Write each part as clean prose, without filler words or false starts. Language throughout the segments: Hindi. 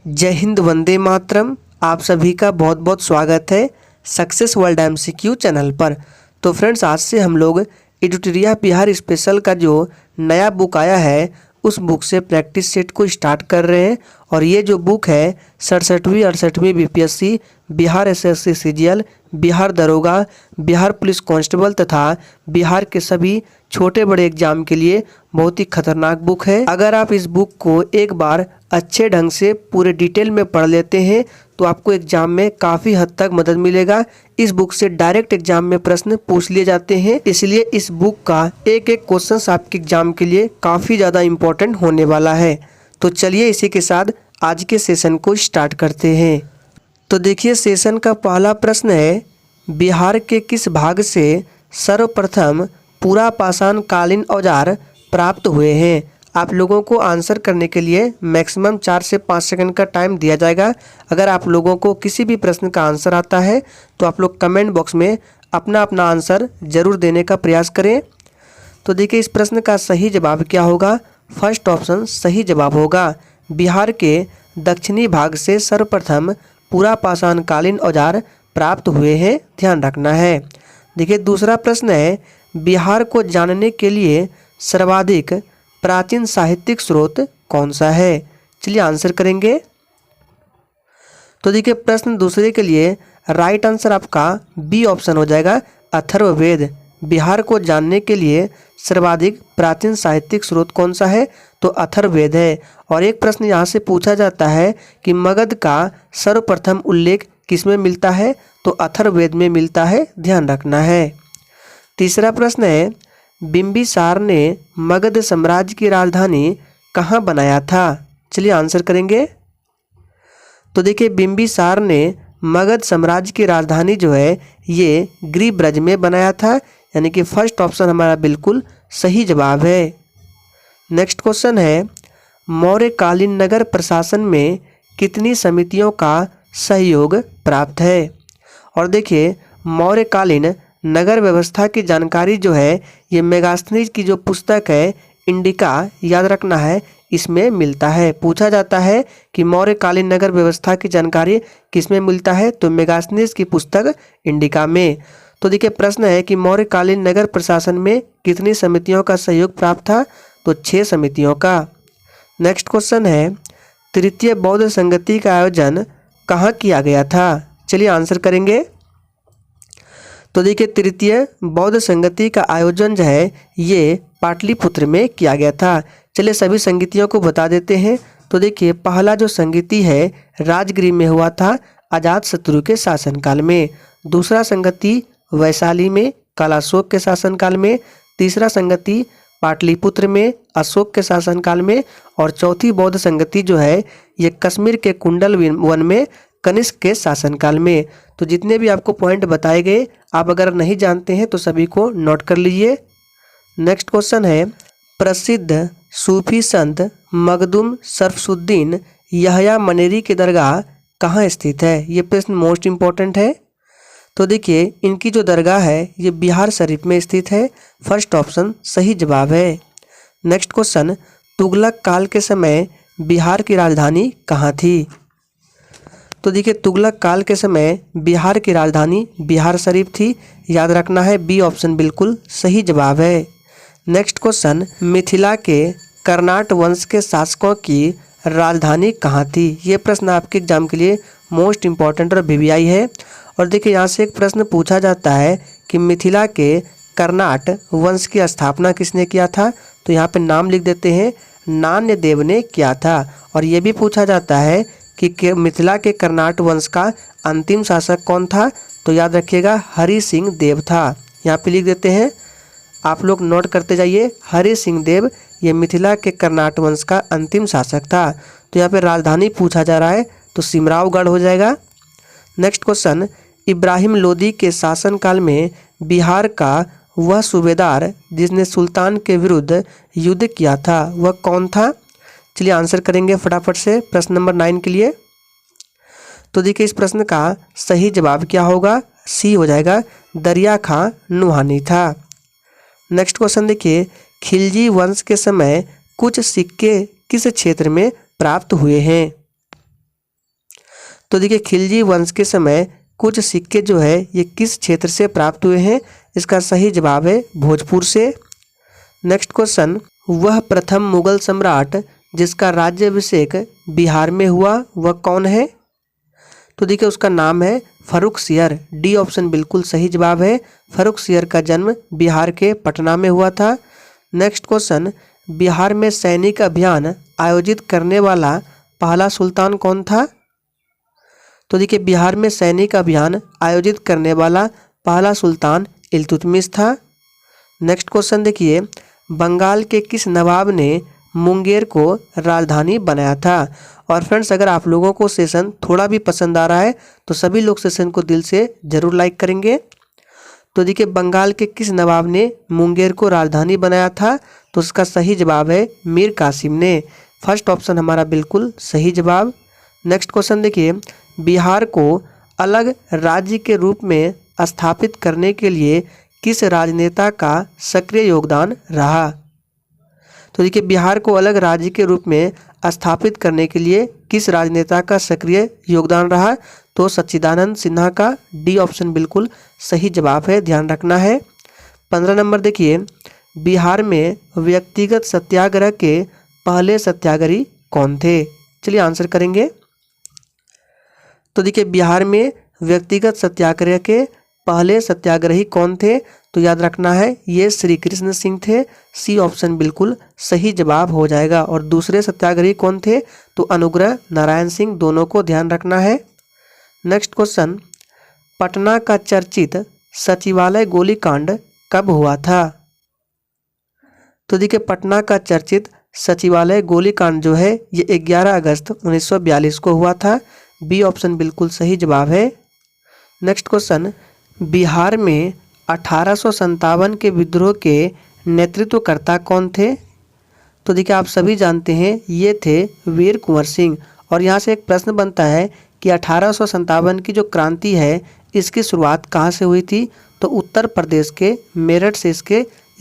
जय हिंद, वंदे मातरम। आप सभी का बहुत बहुत स्वागत है सक्सेस वर्ल्ड एमसीक्यू चैनल पर। तो फ्रेंड्स, आज से हम लोग एडुटोरिया बिहार स्पेशल का जो नया बुक आया है उस बुक से प्रैक्टिस सेट को स्टार्ट कर रहे हैं। और ये जो बुक है 67वीं 68वीं BPSC, Bihar SSC CGL, Bihar Daroga, Bihar police constable तथा बिहार के सभी छोटे बड़े एग्जाम के लिए बहुत ही खतरनाक बुक है। अगर आप इस बुक को एक बार अच्छे ढंग से पूरे डिटेल में पढ़ लेते हैं तो आपको एग्जाम में काफ़ी हद तक मदद मिलेगा। इस बुक से डायरेक्ट एग्जाम में प्रश्न पूछ लिए जाते हैं, इसलिए इस बुक का एक एक क्वेश्चन आपके एग्जाम के लिए काफ़ी ज़्यादा इम्पोर्टेंट होने वाला है। तो चलिए इसी के साथ आज के सेशन को स्टार्ट करते हैं। तो देखिए, सेशन का पहला प्रश्न है, बिहार के किस भाग से सर्वप्रथम पूरा पाषाण कालीन औजार प्राप्त हुए हैं? आप लोगों को आंसर करने के लिए मैक्सिमम 4 से 5 सेकंड का टाइम दिया जाएगा। अगर आप लोगों को किसी भी प्रश्न का आंसर आता है तो आप लोग कमेंट बॉक्स में अपना अपना आंसर ज़रूर देने का प्रयास करें। तो देखिए, इस प्रश्न का सही जवाब क्या होगा? फर्स्ट ऑप्शन सही जवाब होगा। बिहार के दक्षिणी भाग से सर्वप्रथम पूरा पाषाण कालीन औजार प्राप्त हुए हैं, ध्यान रखना है। देखिए, दूसरा प्रश्न है, बिहार को जानने के लिए सर्वाधिक प्राचीन साहित्यिक स्रोत कौन सा है? चलिए आंसर करेंगे। तो देखिए, प्रश्न दूसरे के लिए राइट आंसर आपका बी ऑप्शन हो जाएगा, अथर्ववेद। बिहार को जानने के लिए सर्वाधिक प्राचीन साहित्यिक स्रोत कौन सा है? तो अथर्ववेद है। और एक प्रश्न यहाँ से पूछा जाता है कि मगध का सर्वप्रथम उल्लेख किसमें मिलता है? तो अथर्ववेद में मिलता है, ध्यान रखना है। तीसरा प्रश्न है, बिंबिसार ने मगध साम्राज्य की राजधानी कहाँ बनाया था? चलिए आंसर करेंगे। तो देखिए, बिंबिसार ने मगध साम्राज्य की राजधानी जो है ये गिरिब्रज में बनाया था, यानी कि फर्स्ट ऑप्शन हमारा बिल्कुल सही जवाब है। नेक्स्ट क्वेश्चन है, मौर्यकालीन नगर प्रशासन में कितनी समितियों का सहयोग प्राप्त है? और देखिए, मौर्यकालीन नगर व्यवस्था की जानकारी जो है ये मेगास्थनीज की जो पुस्तक है इंडिका, याद रखना है, इसमें मिलता है। पूछा जाता है कि मौर्यकालीन नगर व्यवस्था की जानकारी किसमें मिलता है? तो मेगास्थनीज की पुस्तक इंडिका में। तो देखिए, प्रश्न है कि मौर्यकालीन नगर प्रशासन में कितनी समितियों का सहयोग प्राप्त था? तो 6 समितियों का। नेक्स्ट क्वेश्चन है, तृतीय बौद्ध संगति का आयोजन कहाँ किया गया था? चलिए आंसर करेंगे। तो देखिए, तृतीय बौद्ध संगति का आयोजन जो है ये पाटलिपुत्र में किया गया था। चलिए सभी संगतियों को बता देते हैं। तो देखिए, पहला जो संगति है राजगिरी में हुआ था अजातशत्रु के शासनकाल में। दूसरा संगति वैशाली में कालाशोक के शासनकाल में। तीसरा संगति पाटलिपुत्र में अशोक के शासनकाल में। और चौथी बौद्ध संगति जो है ये कश्मीर के कुंडल वन में कनिष्क के शासनकाल में। तो जितने भी आपको पॉइंट बताए गए आप अगर नहीं जानते हैं तो सभी को नोट कर लीजिए। नेक्स्ट क्वेश्चन है, प्रसिद्ध सूफी संत मखदूम शरफुद्दीन यहया मनेरी की दरगाह कहाँ स्थित है? ये प्रश्न मोस्ट इम्पोर्टेंट है। तो देखिए, इनकी जो दरगाह है ये बिहार शरीफ में स्थित है, फर्स्ट ऑप्शन सही जवाब है। नेक्स्ट क्वेश्चन, तुगलक काल के समय बिहार की राजधानी कहाँ थी? तो देखिए, तुगलक काल के समय बिहार की राजधानी बिहार शरीफ थी, याद रखना है, बी ऑप्शन बिल्कुल सही जवाब है। नेक्स्ट क्वेश्चन, मिथिला के कर्नाट वंश के शासकों की राजधानी कहाँ थी? ये प्रश्न आपके एग्जाम के लिए मोस्ट इम्पॉर्टेंट और वीवीआई है। और देखिए, यहाँ से एक प्रश्न पूछा जाता है कि मिथिला के कर्नाट वंश की स्थापना किसने किया था? तो यहाँ पे नाम लिख देते हैं, नान्यदेव ने किया था। और ये भी पूछा जाता है कि मिथिला के कर्नाट वंश का अंतिम शासक कौन था? तो याद रखिएगा, हरि सिंह देव था। यहाँ पे लिख देते हैं, आप लोग नोट करते जाइए, हरि सिंह देव ये मिथिला के कर्नाट वंश का अंतिम शासक था। तो यहाँ पे राजधानी पूछा जा रहा है तो सिमरावगढ़ हो जाएगा। नेक्स्ट क्वेश्चन, इब्राहिम लोदी के शासनकाल में बिहार का वह सूबेदार जिसने सुल्तान के विरुद्ध युद्ध किया था वह कौन था? चलिए आंसर करेंगे फटाफट से प्रश्न नंबर 9 के लिए। तो देखिए, इस प्रश्न का सही जवाब क्या होगा? सी हो जाएगा, दरिया खां नुहानी था। नेक्स्ट क्वेश्चन देखिए, खिलजी वंश के समय कुछ सिक्के किस क्षेत्र में प्राप्त हुए हैं? तो देखिए खिलजी वंश के समय कुछ सिक्के जो है ये किस क्षेत्र से प्राप्त हुए हैं? इसका सही जवाब है भोजपुर से। नेक्स्ट क्वेश्चन, वह प्रथम मुगल सम्राट जिसका राज्याभिषेक बिहार में हुआ वह कौन है? तो देखिए उसका नाम है फर्रुखसियर। डी ऑप्शन बिल्कुल सही जवाब है। फर्रुखसियर का जन्म बिहार के पटना में हुआ था। नेक्स्ट क्वेश्चन, बिहार में सैनिक अभियान आयोजित करने वाला पहला सुल्तान कौन था? तो देखिए बिहार में सैनिक अभियान आयोजित करने वाला पहला सुल्तान इल्तुतमिश था। नेक्स्ट क्वेश्चन देखिए, बंगाल के किस नवाब ने मुंगेर को राजधानी बनाया था? और फ्रेंड्स अगर आप लोगों को सेशन थोड़ा भी पसंद आ रहा है तो सभी लोग सेशन को दिल से ज़रूर लाइक करेंगे। तो देखिए बंगाल के किस नवाब ने मुंगेर को राजधानी बनाया था? तो उसका सही जवाब है मीर कासिम ने। फर्स्ट ऑप्शन हमारा बिल्कुल सही जवाब। नेक्स्ट क्वेश्चन देखिए, बिहार को अलग राज्य के रूप में स्थापित करने के लिए किस राजनेता का सक्रिय योगदान रहा? तो देखिए बिहार को अलग राज्य के रूप में स्थापित करने के लिए किस राजनेता का सक्रिय योगदान रहा? तो सच्चिदानंद सिन्हा का। डी ऑप्शन बिल्कुल सही जवाब है, ध्यान रखना है। 15 नंबर देखिए, बिहार में व्यक्तिगत सत्याग्रह के पहले सत्याग्रही कौन थे? चलिए आंसर करेंगे। तो देखिए बिहार में व्यक्तिगत सत्याग्रह के पहले सत्याग्रही कौन थे? तो याद रखना है ये श्री कृष्ण सिंह थे। सी ऑप्शन बिल्कुल सही जवाब हो जाएगा। और दूसरे सत्याग्रही कौन थे? तो अनुग्रह नारायण सिंह। दोनों को ध्यान रखना है। नेक्स्ट क्वेश्चन, पटना का चर्चित सचिवालय गोलीकांड कब हुआ था? तो देखिए पटना का चर्चित सचिवालय गोलीकांड जो है ये 11 अगस्त 1942 को हुआ था। बी ऑप्शन बिल्कुल सही जवाब है। नेक्स्ट क्वेश्चन, बिहार में 1857 के विद्रोह के नेतृत्वकर्ता कौन थे? तो देखिए आप सभी जानते हैं ये थे वीर कुंवर सिंह। और यहाँ से एक प्रश्न बनता है कि 1857 की जो क्रांति है इसकी शुरुआत कहाँ से हुई थी? तो उत्तर प्रदेश के मेरठ से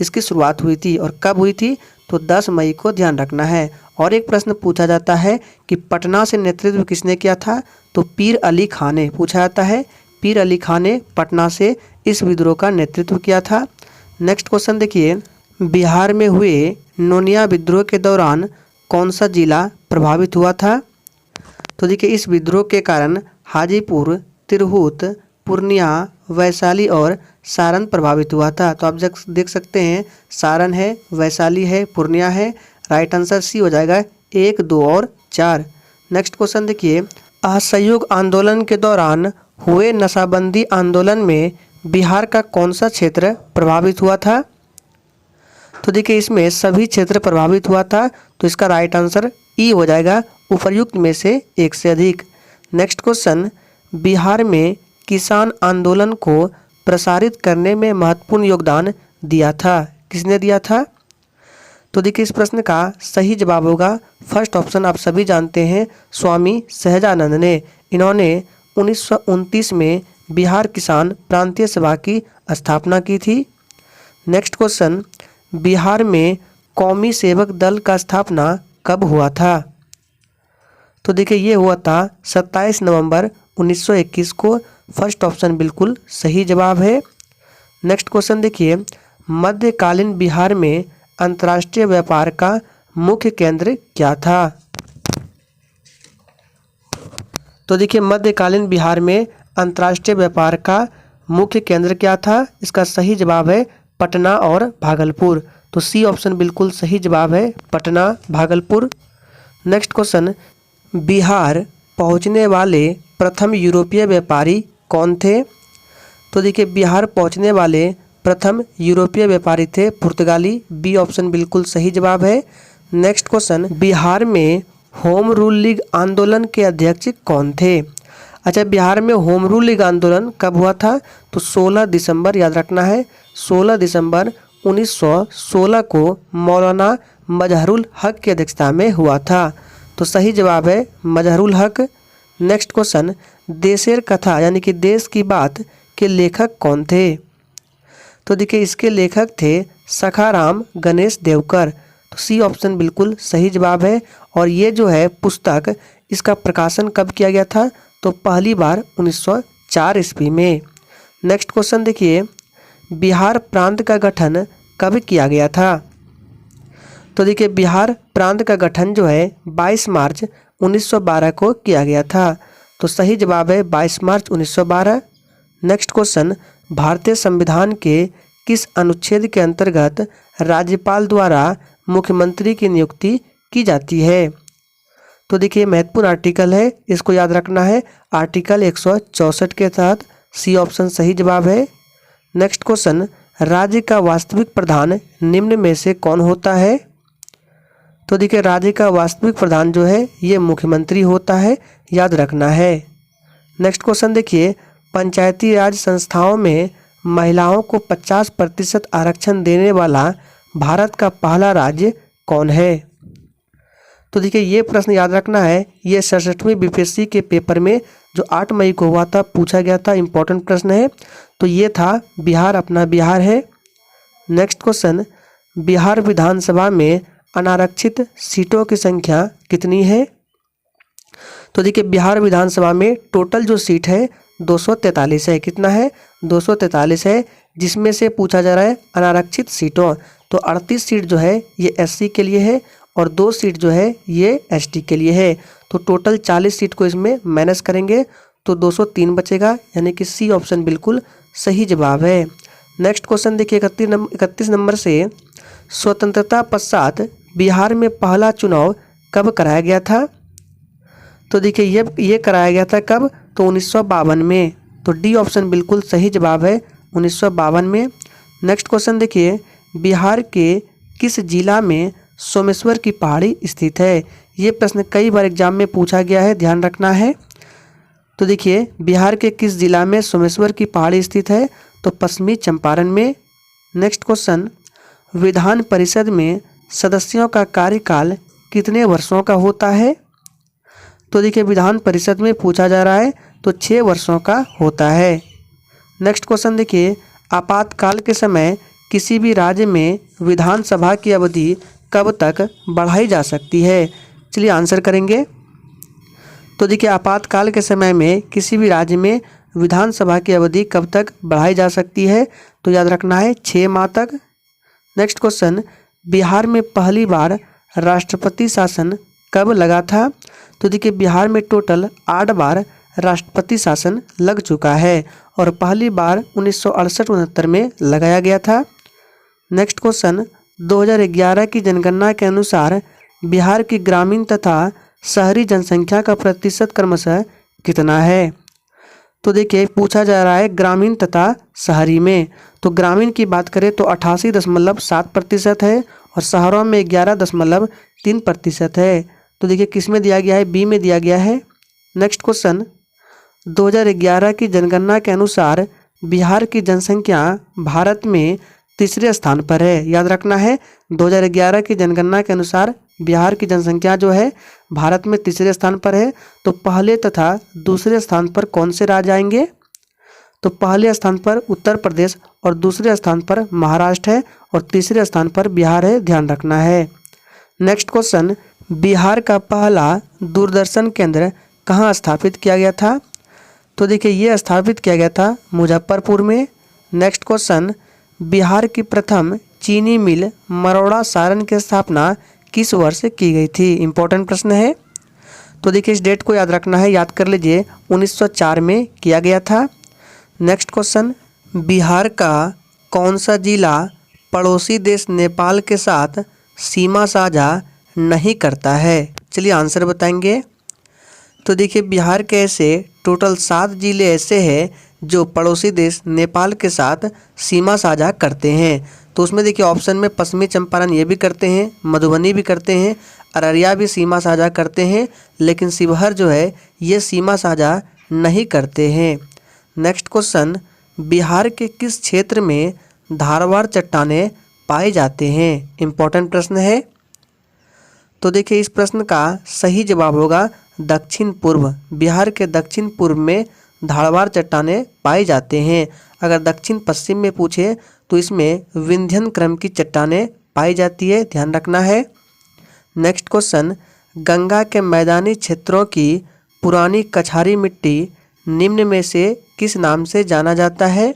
इसकी शुरुआत हुई थी। और कब हुई थी? तो 10 मई को, ध्यान रखना है। और एक प्रश्न पूछा जाता है कि पटना से नेतृत्व किसने किया था? तो पीर अली खान ने पूछा जाता है। पीर अली खान ने पटना से इस विद्रोह का नेतृत्व किया था। नेक्स्ट क्वेश्चन देखिए, बिहार में हुए नोनिया विद्रोह के दौरान कौन सा जिला प्रभावित हुआ था? तो देखिए इस विद्रोह के कारण हाजीपुर, तिरहुत, पूर्णिया, वैशाली और सारण प्रभावित हुआ था। तो आप देख सकते हैं सारण है, वैशाली है, पूर्णिया है। राइट आंसर सी हो जाएगा 1, 2 और 4। नेक्स्ट क्वेश्चन देखिए, असहयोग आंदोलन के दौरान हुए नशाबंदी आंदोलन में बिहार का कौन सा क्षेत्र प्रभावित हुआ था? तो देखिए इसमें सभी क्षेत्र प्रभावित हुआ था। तो इसका राइट आंसर ई हो जाएगा, उपर्युक्त में से एक से अधिक। नेक्स्ट क्वेश्चन, बिहार में किसान आंदोलन को प्रसारित करने में महत्वपूर्ण योगदान दिया था, किसने दिया था? तो देखिए इस प्रश्न का सही जवाब होगा फर्स्ट ऑप्शन। आप सभी जानते हैं स्वामी सहजानंद ने। इन्होंने 1929 में बिहार किसान प्रांतीय सभा की स्थापना की थी। नेक्स्ट क्वेश्चन, बिहार में कौमी सेवक दल का स्थापना कब हुआ था? तो देखिए ये हुआ था 27 नवंबर 1921 को। फर्स्ट ऑप्शन बिल्कुल सही जवाब है। नेक्स्ट क्वेश्चन देखिए, मध्यकालीन बिहार में अंतर्राष्ट्रीय व्यापार का मुख्य केंद्र क्या था? तो देखिए मध्यकालीन बिहार में अंतर्राष्ट्रीय व्यापार का मुख्य केंद्र क्या था? इसका सही जवाब है पटना और भागलपुर। तो सी ऑप्शन बिल्कुल सही जवाब है, पटना, भागलपुर। नेक्स्ट क्वेश्चन, बिहार पहुंचने वाले प्रथम यूरोपीय व्यापारी कौन थे? तो देखिए बिहार पहुंचने वाले प्रथम यूरोपीय व्यापारी थे पुर्तगाली। बी ऑप्शन बिल्कुल सही जवाब है। नेक्स्ट क्वेश्चन, बिहार में होम रूल लीग आंदोलन के अध्यक्ष कौन थे? अच्छा, बिहार में होम रूल लीग आंदोलन कब हुआ था? तो 16 दिसंबर, याद रखना है 16 दिसंबर 1916 को मौलाना मजहरुल हक की अध्यक्षता में हुआ था। तो सही जवाब है मजहरुल हक। नेक्स्ट क्वेश्चन, देशेर कथा यानी कि देश की बात के लेखक कौन थे? तो देखिए इसके लेखक थे सखाराम गणेश देवकर। तो सी ऑप्शन बिल्कुल सही जवाब है। और ये जो है पुस्तक, इसका प्रकाशन कब किया गया था? तो पहली बार 1904 ईस्वी में। नेक्स्ट क्वेश्चन देखिए, बिहार प्रांत का गठन कब किया गया था? तो देखिए बिहार प्रांत का गठन जो है 22 मार्च 1912 को किया गया था। तो सही जवाब है 22 मार्च 1912। नेक्स्ट क्वेश्चन, भारतीय संविधान के किस अनुच्छेद के अंतर्गत राज्यपाल द्वारा मुख्यमंत्री की नियुक्ति की जाती है? तो देखिए महत्वपूर्ण आर्टिकल है, इसको याद रखना है। आर्टिकल 164 के तहत सी ऑप्शन सही जवाब है। नेक्स्ट क्वेश्चन, राज्य का वास्तविक प्रधान निम्न में से कौन होता है? तो देखिए राज्य का वास्तविक प्रधान जो है ये मुख्यमंत्री होता है, याद रखना है। नेक्स्ट क्वेश्चन देखिए, पंचायती राज संस्थाओं में महिलाओं को 50% आरक्षण देने वाला भारत का पहला राज्य कौन है? तो देखिए ये प्रश्न याद रखना है, ये 67वीं बीपीएससी के पेपर में जो 8 मई को हुआ था पूछा गया था, इंपॉर्टेंट प्रश्न है। तो ये था बिहार, अपना बिहार है। नेक्स्ट क्वेश्चन, बिहार विधानसभा में अनारक्षित सीटों की संख्या कितनी है? तो देखिए बिहार विधानसभा में टोटल जो सीट है 243 है। कितना है? 243 है, जिसमें से पूछा जा रहा है अनारक्षित सीटों। तो 38 सीट जो है ये एससी के लिए है और 2 सीट जो है ये एसटी के लिए है। तो टोटल 40 सीट को इसमें माइनस करेंगे तो 203 बचेगा, यानी कि सी ऑप्शन बिल्कुल सही जवाब है। नेक्स्ट क्वेश्चन देखिए 31 नंबर से, स्वतंत्रता पश्चात बिहार में पहला चुनाव कब कराया गया था? तो देखिए ये कराया गया था कब? तो 1952 में। तो डी ऑप्शन बिल्कुल सही जवाब है, 1952 में। नेक्स्ट क्वेश्चन देखिए, बिहार के किस जिला में सोमेश्वर की पहाड़ी स्थित है? ये प्रश्न कई बार एग्जाम में पूछा गया है, ध्यान रखना है। तो देखिए बिहार के किस जिला में सोमेश्वर की पहाड़ी स्थित है? तो पश्चिमी चंपारण में। नेक्स्ट क्वेश्चन, विधान परिषद में सदस्यों का कार्यकाल कितने वर्षों का होता है? तो देखिए विधान परिषद में पूछा जा रहा है तो 6 वर्षों का होता है। नेक्स्ट क्वेश्चन देखिए, आपातकाल के समय किसी भी राज्य में विधानसभा की अवधि कब तक बढ़ाई जा सकती है? चलिए आंसर करेंगे। तो देखिए आपातकाल के समय में किसी भी राज्य में विधानसभा की अवधि कब तक बढ़ाई जा सकती है? तो याद रखना है 6 माह तक। नेक्स्ट क्वेश्चन, बिहार में पहली बार राष्ट्रपति शासन कब लगा था? तो देखिए बिहार में टोटल 8 बार राष्ट्रपति शासन लग चुका है और पहली बार 1968-69 में लगाया गया था। नेक्स्ट क्वेश्चन, 2011 की जनगणना के अनुसार बिहार की ग्रामीण तथा शहरी जनसंख्या का प्रतिशत क्रमशः कितना है? तो देखिए पूछा जा रहा है ग्रामीण तथा शहरी में। तो ग्रामीण की बात करें तो 88.7% है और शहरों में 11.3% है। तो देखिए किस में दिया गया है? बी में दिया गया है। नेक्स्ट क्वेश्चन, 2011 की जनगणना के अनुसार बिहार की जनसंख्या भारत में तीसरे स्थान पर है, याद रखना है। 2011 की जनगणना के अनुसार बिहार की जनसंख्या जो है भारत में तीसरे स्थान पर है। तो पहले तथा दूसरे स्थान पर कौन से राज्य आएंगे? तो पहले स्थान पर उत्तर प्रदेश और दूसरे स्थान पर महाराष्ट्र है और तीसरे स्थान पर बिहार है, ध्यान रखना है। नेक्स्ट क्वेश्चन, बिहार का पहला दूरदर्शन केंद्र कहाँ स्थापित किया गया था? तो देखिए ये स्थापित किया गया था मुजफ्फरपुर में। नेक्स्ट क्वेश्चन, बिहार की प्रथम चीनी मिल मरोड़ा सारण की स्थापना किस वर्ष की गई थी? इंपॉर्टेंट प्रश्न है। तो देखिए इस डेट को याद रखना है, याद कर लीजिए, 1904 में किया गया था। नेक्स्ट क्वेश्चन, बिहार का कौन सा जिला पड़ोसी देश नेपाल के साथ सीमा साझा नहीं करता है? चलिए आंसर बताएंगे। तो देखिए बिहार के ऐसे टोटल 7 जिले ऐसे हैं जो पड़ोसी देश नेपाल के साथ सीमा साझा करते हैं। तो उसमें देखिए ऑप्शन में पश्चिमी चंपारण ये भी करते हैं, मधुबनी भी करते हैं, अररिया भी सीमा साझा करते हैं, लेकिन शिवहर जो है ये सीमा साझा नहीं करते हैं। नेक्स्ट क्वेश्चन, बिहार के किस क्षेत्र में धारवाड़ चट्टानें पाए जाते हैं? इंपॉर्टेंट प्रश्न है। तो देखिए इस प्रश्न का सही जवाब होगा दक्षिण पूर्व। बिहार के दक्षिण पूर्व में धारवाड़ चट्टानें पाई जाते हैं। अगर दक्षिण पश्चिम में पूछे तो इसमें विंध्यन क्रम की चट्टानें पाई जाती है, ध्यान रखना है। नेक्स्ट क्वेश्चन, गंगा के मैदानी क्षेत्रों की पुरानी कछारी मिट्टी निम्न में से किस नाम से जाना जाता है?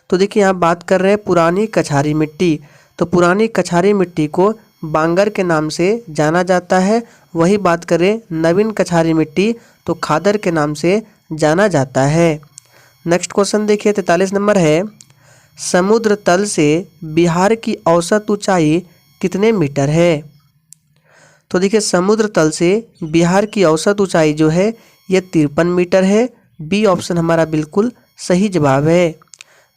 तो देखिए यहाँ बात कर रहे हैं पुरानी कछारी मिट्टी। तो पुरानी कछारी मिट्टी को बांगर के नाम से जाना जाता है। वही बात करें नवीन कछारी मिट्टी तो खादर के नाम से जाना जाता है। नेक्स्ट क्वेश्चन देखिए 43 नंबर है, समुद्र तल से बिहार की औसत ऊंचाई कितने मीटर है? तो देखिए समुद्र तल से बिहार की औसत ऊंचाई जो है ये 53 मीटर है। बी ऑप्शन हमारा बिल्कुल सही जवाब है।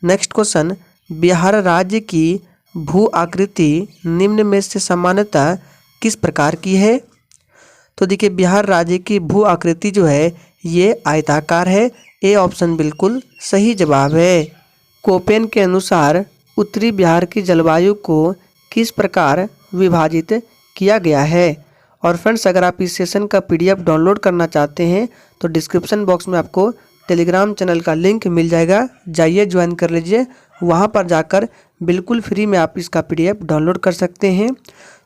नेक्स्ट क्वेश्चन, बिहार राज्य की भू आकृति निम्न में से सामान्यतः किस प्रकार की है? तो देखिए बिहार राज्य की भू आकृति जो है ये आयताकार है। ए ऑप्शन बिल्कुल सही जवाब है। कोपेन के अनुसार उत्तरी बिहार की जलवायु को किस प्रकार विभाजित किया गया है? और फ्रेंड्स अगर आप इस सेशन का पीडीएफ डाउनलोड करना चाहते हैं तो डिस्क्रिप्शन बॉक्स में आपको टेलीग्राम चैनल का लिंक मिल जाएगा, जाइए ज्वाइन कर लीजिए। वहां पर जाकर बिल्कुल फ्री में आप इसका पीडीएफ डाउनलोड कर सकते हैं।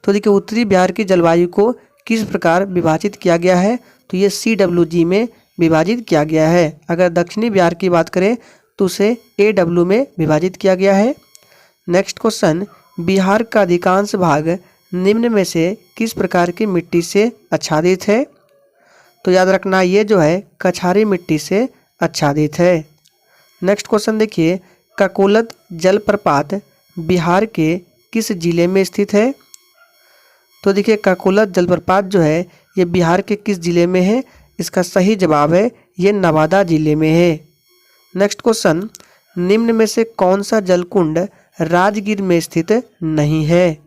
तो देखिए उत्तरी बिहार की जलवायु को किस प्रकार विभाजित किया गया है? तो ये CWG में विभाजित किया गया है। अगर दक्षिणी बिहार की बात करें तो उसे AW में विभाजित किया गया है। नेक्स्ट क्वेश्चन, बिहार का अधिकांश भाग निम्न में से किस प्रकार की मिट्टी से आच्छादित है? तो याद रखना ये जो है कछारी मिट्टी से आच्छादित है। नेक्स्ट क्वेश्चन देखिए, ककोलत जलप्रपात बिहार के किस जिले में स्थित है? तो देखिए ककोलत जलप्रपात जो है ये बिहार के किस जिले में है? इसका सही जवाब है ये नवादा जिले में है। नेक्स्ट क्वेश्चन, निम्न में से कौन सा जलकुंड राजगीर में स्थित नहीं है?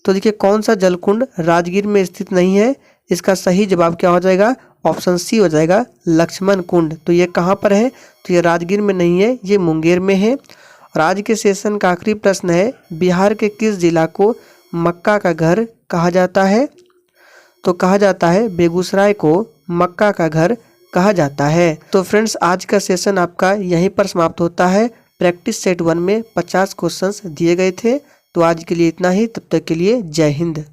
तो देखिए कौन सा जलकुंड राजगीर में स्थित नहीं है? इसका सही जवाब क्या हो जाएगा? ऑप्शन सी हो जाएगा, लक्ष्मण कुंड। तो ये कहाँ पर है? तो ये राजगीर में नहीं है, ये मुंगेर में है। और आज के सेशन का आखिरी प्रश्न है, बिहार के किस जिला को मक्का का घर कहा जाता है? तो कहा जाता है बेगूसराय को मक्का का घर कहा जाता है। तो फ्रेंड्स आज का सेशन आपका यहीं पर समाप्त होता है। प्रैक्टिस सेट 1 में 50 क्वेश्चंस दिए गए थे। तो आज के लिए इतना ही, तब तक के लिए जय हिंद।